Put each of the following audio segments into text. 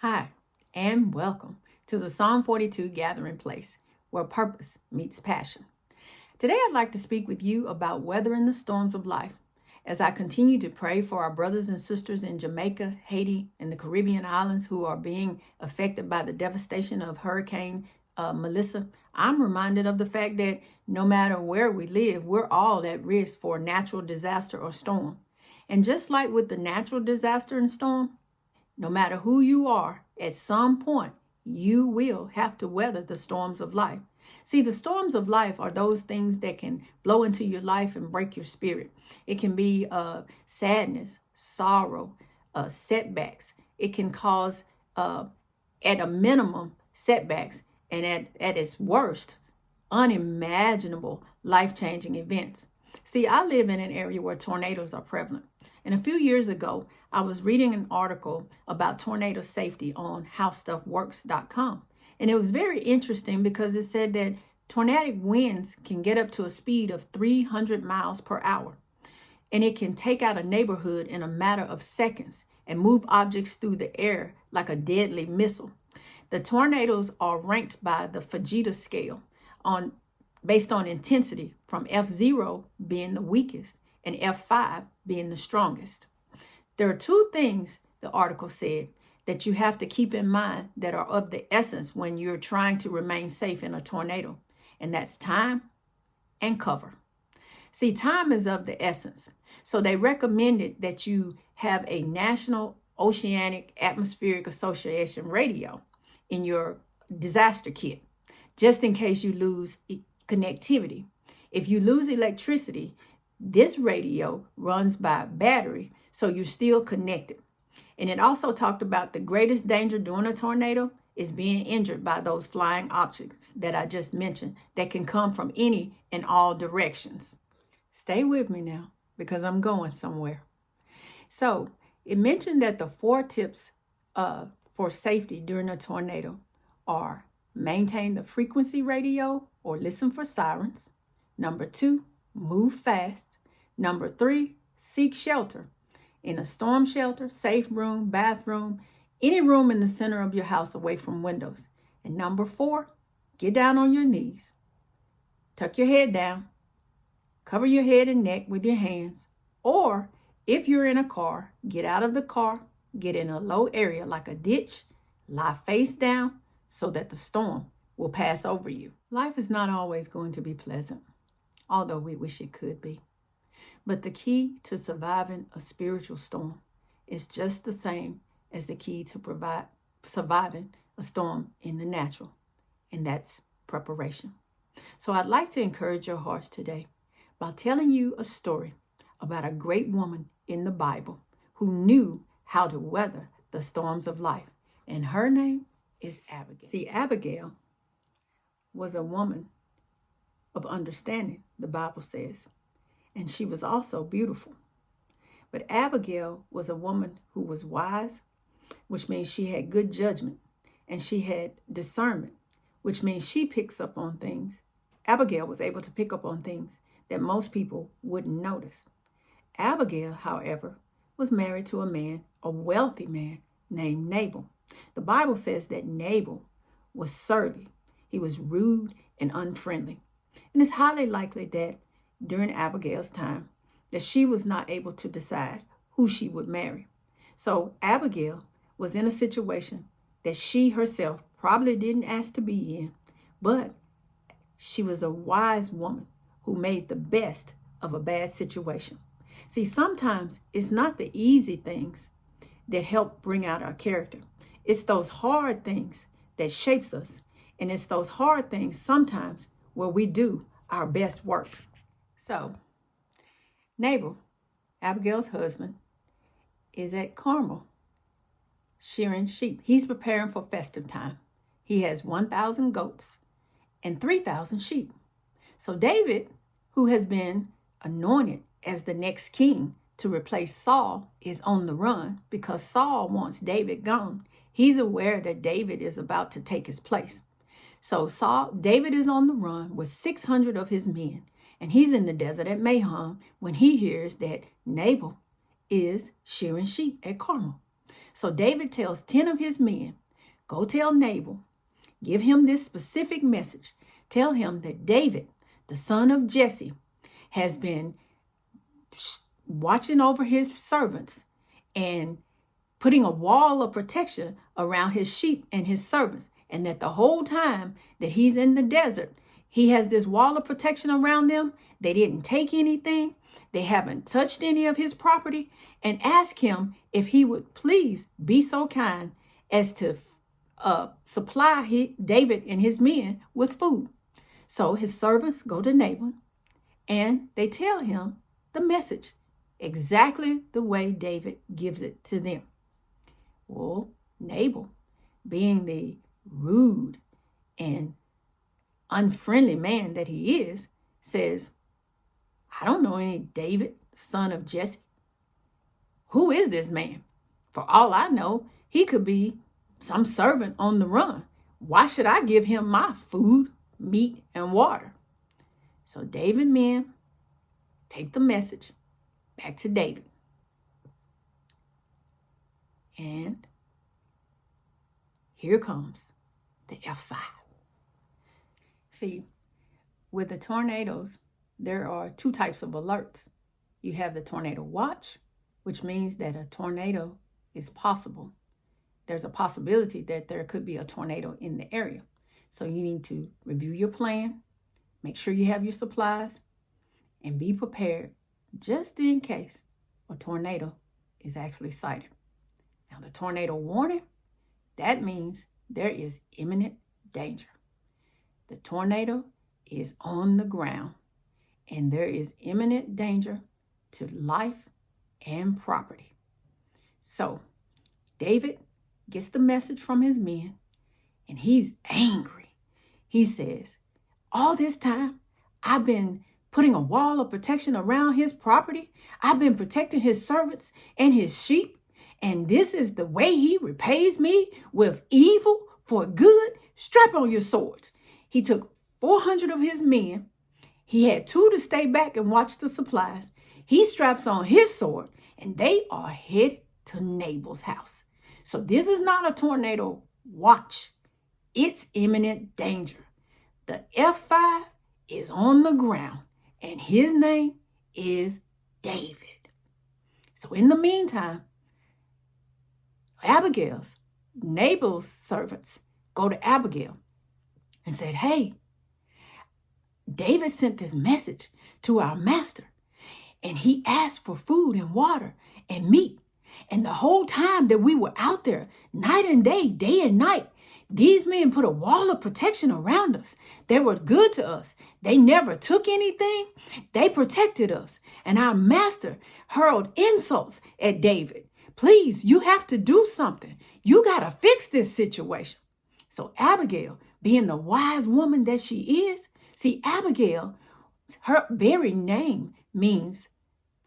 Hi, and welcome to the Psalm 42 Gathering Place, where purpose meets passion. Today, I'd like to speak with you about weathering the storms of life as I continue to pray for our brothers and sisters in Jamaica, Haiti, and the Caribbean islands who are being affected by the devastation of Hurricane Melissa. I'm reminded of the fact that no matter where we live, we're all at risk for a natural disaster or storm. And just like with the natural disaster and storm, no matter who you are, at some point, you will have to weather the storms of life. See, the storms of life are those things that can blow into your life and break your spirit. It can be sadness, sorrow, setbacks. It can cause, at a minimum, setbacks, and at its worst, unimaginable life-changing events. See, I live in an area where tornadoes are prevalent. And a few years ago, I was reading an article about tornado safety on howstuffworks.com. And it was very interesting because it said that tornadic winds can get up to a speed of 300 miles per hour. And it can take out a neighborhood in a matter of seconds and move objects through the air like a deadly missile. The tornadoes are ranked by the Fujita scale based on intensity, from F0 being the weakest and F5 being the strongest. There are two things, the article said, that you have to keep in mind that are of the essence when you're trying to remain safe in a tornado, and that's time and cover. See, time is of the essence. So they recommended that you have a National Oceanic Atmospheric Association radio in your disaster kit, just in case you lose connectivity. If you lose electricity, this radio runs by battery, so you're still connected. And it also talked about the greatest danger during a tornado is being injured by those flying objects that I just mentioned that can come from any and all directions. Stay with me now because I'm going somewhere. So it mentioned that the 4 tips for safety during a tornado are: maintain the frequency radio or listen for sirens. Number 2, move fast. Number 3, seek shelter in a storm shelter, safe room, bathroom, any room in the center of your house away from windows. And number 4, get down on your knees. Tuck your head down. Cover your head and neck with your hands. Or if you're in a car, get out of the car, get in a low area like a ditch, lie face down so that the storm will pass over you. Life is not always going to be pleasant, although we wish it could be. But the key to surviving a spiritual storm is just the same as the key to surviving a storm in the natural, and that's preparation. So I'd like to encourage your hearts today by telling you a story about a great woman in the Bible who knew how to weather the storms of life, and her name is Abigail. See, Abigail was a woman of understanding, the Bible says, and she was also beautiful. But Abigail was a woman who was wise, which means she had good judgment, and she had discernment, which means she picks up on things. Abigail was able to pick up on things that most people wouldn't notice. Abigail, however, was married to a man, a wealthy man named Nabal. The Bible says that Nabal was surly. He was rude and unfriendly. And it's highly likely that during Abigail's time that she was not able to decide who she would marry. So Abigail was in a situation that she herself probably didn't ask to be in, but she was a wise woman who made the best of a bad situation. See, sometimes it's not the easy things that help bring out our character. It's those hard things that shapes us. And it's those hard things sometimes where we do our best work. So, Nabal, Abigail's husband, is at Carmel shearing sheep. He's preparing for festive time. He has 1,000 goats and 3,000 sheep. So David, who has been anointed as the next king to replace Saul, is on the run because Saul wants David gone. He's aware that David is about to take his place. So David is on the run with 600 of his men, and he's in the desert at Mahon when he hears that Nabal is shearing sheep at Carmel. So David tells 10 of his men, go tell Nabal, give him this specific message. Tell him that David, the son of Jesse, has been watching over his servants and putting a wall of protection around his sheep and his servants. And that the whole time that he's in the desert, he has this wall of protection around them. They didn't take anything. They haven't touched any of his property. And ask him if he would please be so kind as to supply David and his men with food. So his servants go to Nabal and they tell him the message exactly the way David gives it to them. Well, Nabal, being the rude and unfriendly man that he is, says, I don't know any David, son of Jesse. Who is this man? For all I know, he could be some servant on the run. Why should I give him my food, meat, and water? So David men take the message back to David. And here comes the F5. See, with the tornadoes, there are two types of alerts. You have the tornado watch, which means that a tornado is possible. There's a possibility that there could be a tornado in the area. So you need to review your plan, make sure you have your supplies, and be prepared just in case a tornado is actually sighted. Now, the tornado warning, that means there is imminent danger. The tornado is on the ground, and there is imminent danger to life and property. So David gets the message from his men, and he's angry. He says, all this time, I've been putting a wall of protection around his property. I've been protecting his servants and his sheep. And this is the way he repays me, with evil for good. Strap on your swords. He took 400 of his men. He had 2 to stay back and watch the supplies. He straps on his sword, and they are headed to Nabal's house. So this is not a tornado watch. It's imminent danger. The F5 is on the ground, and his name is David. So in the meantime, Abigail's, Nabal's servants go to Abigail and said, hey, David sent this message to our master, and he asked for food and water and meat. And the whole time that we were out there, night and day and night, these men put a wall of protection around us. They were good to us. They never took anything. They protected us. And our master hurled insults at David. Please, you have to do something. You got to fix this situation. So Abigail, being the wise woman that she is, see, Abigail, her very name means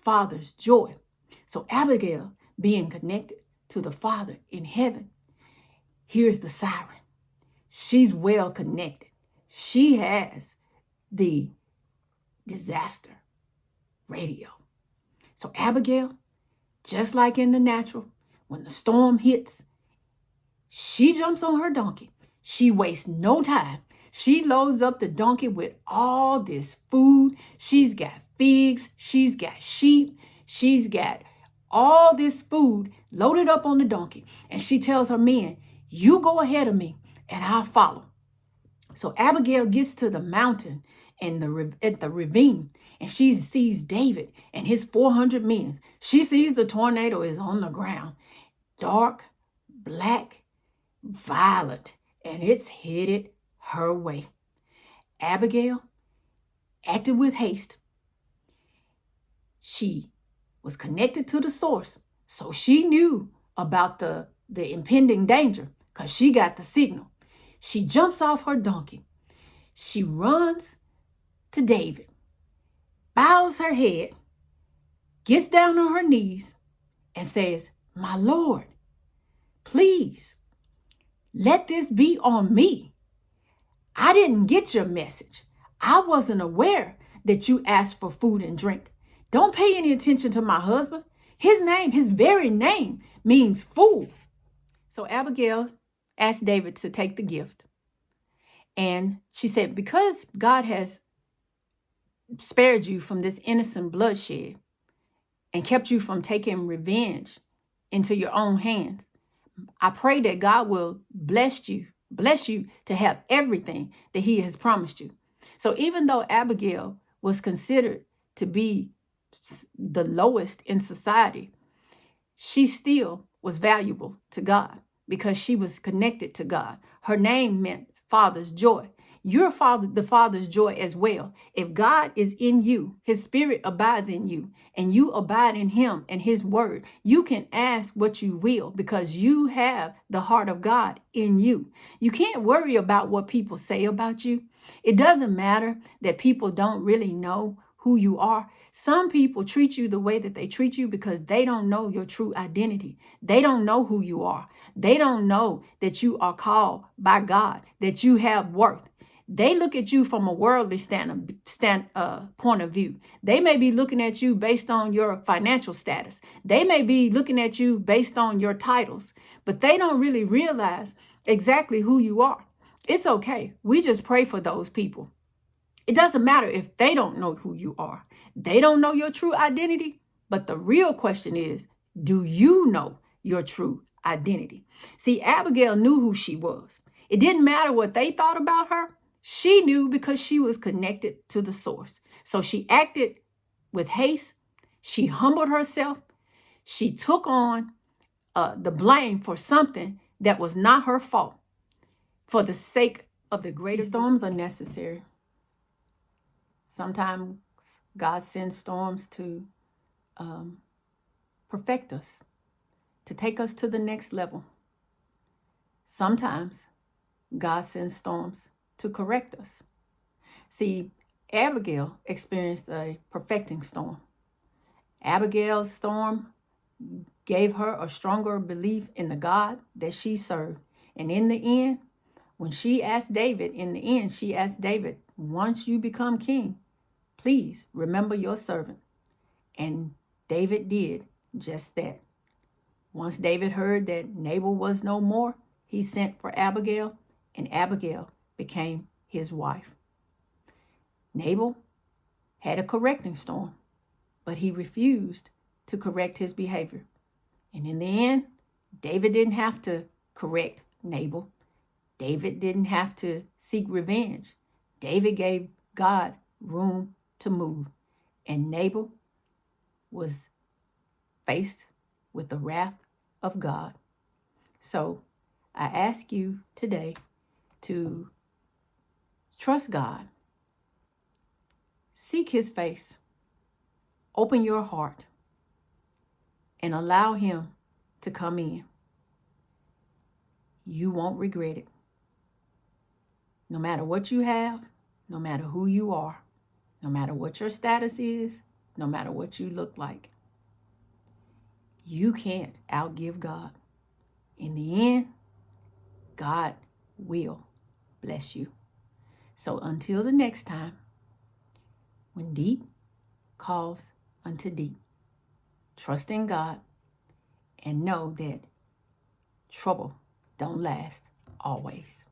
Father's joy. So Abigail, being connected to the Father in heaven, hears the siren. She's well connected. She has the disaster radio. So Abigail, just like in the natural, when the storm hits, she jumps on her donkey. She wastes no time. She loads up the donkey with all this food. She's got figs. She's got sheep. She's got all this food loaded up on the donkey. And she tells her men, you go ahead of me and I'll follow. So Abigail gets to the mountain and at the ravine, and she sees David and his 400 men. She sees the tornado is on the ground, dark, black, violent, and it's headed her way. Abigail acted with haste. She was connected to the source, so she knew about the impending danger because she got the signal. She jumps off her donkey. She runs to David, bows her head, gets down on her knees, and says, my Lord, please let this be on me. I didn't get your message. I wasn't aware that you asked for food and drink. Don't pay any attention to my husband. His name, his very name, means fool. So Abigail asked David to take the gift. And she said, because God has spared you from this innocent bloodshed and kept you from taking revenge into your own hands, I pray that God will bless you to have everything that he has promised you. So even though Abigail was considered to be the lowest in society, she still was valuable to God because she was connected to God. Her name meant Father's joy. You're the Father's joy as well. If God is in you, his spirit abides in you, and you abide in him and his word, you can ask what you will because you have the heart of God in you. You can't worry about what people say about you. It doesn't matter that people don't really know who you are. Some people treat you the way that they treat you because they don't know your true identity. They don't know who you are. They don't know that you are called by God, that you have worth. They look at you from a worldly point of view. They may be looking at you based on your financial status. They may be looking at you based on your titles, but they don't really realize exactly who you are. It's okay. We just pray for those people. It doesn't matter if they don't know who you are. They don't know your true identity. But the real question is, do you know your true identity? See, Abigail knew who she was. It didn't matter what they thought about her. She knew because she was connected to the source. So she acted with haste. She humbled herself. She took on the blame for something that was not her fault for the sake of the greater. Storms are necessary. Sometimes God sends storms to perfect us, to take us to the next level. Sometimes God sends storms to correct us. See, Abigail experienced a perfecting storm. Abigail's storm gave her a stronger belief in the God that she served. And in the end, when she asked David, once you become king, please remember your servant. And David did just that. Once David heard that Nabal was no more, he sent for Abigail, and Abigail became his wife. Nabal had a correcting storm, but he refused to correct his behavior. And in the end, David didn't have to correct Nabal. David didn't have to seek revenge. David gave God room to move, and Nabal was faced with the wrath of God. So I ask you today to trust God, seek his face, open your heart, and allow him to come in. You won't regret it. No matter what you have, no matter who you are, no matter what your status is, no matter what you look like, you can't outgive God. In the end, God will bless you. So until the next time, when deep calls unto deep, trust in God and know that trouble don't last always.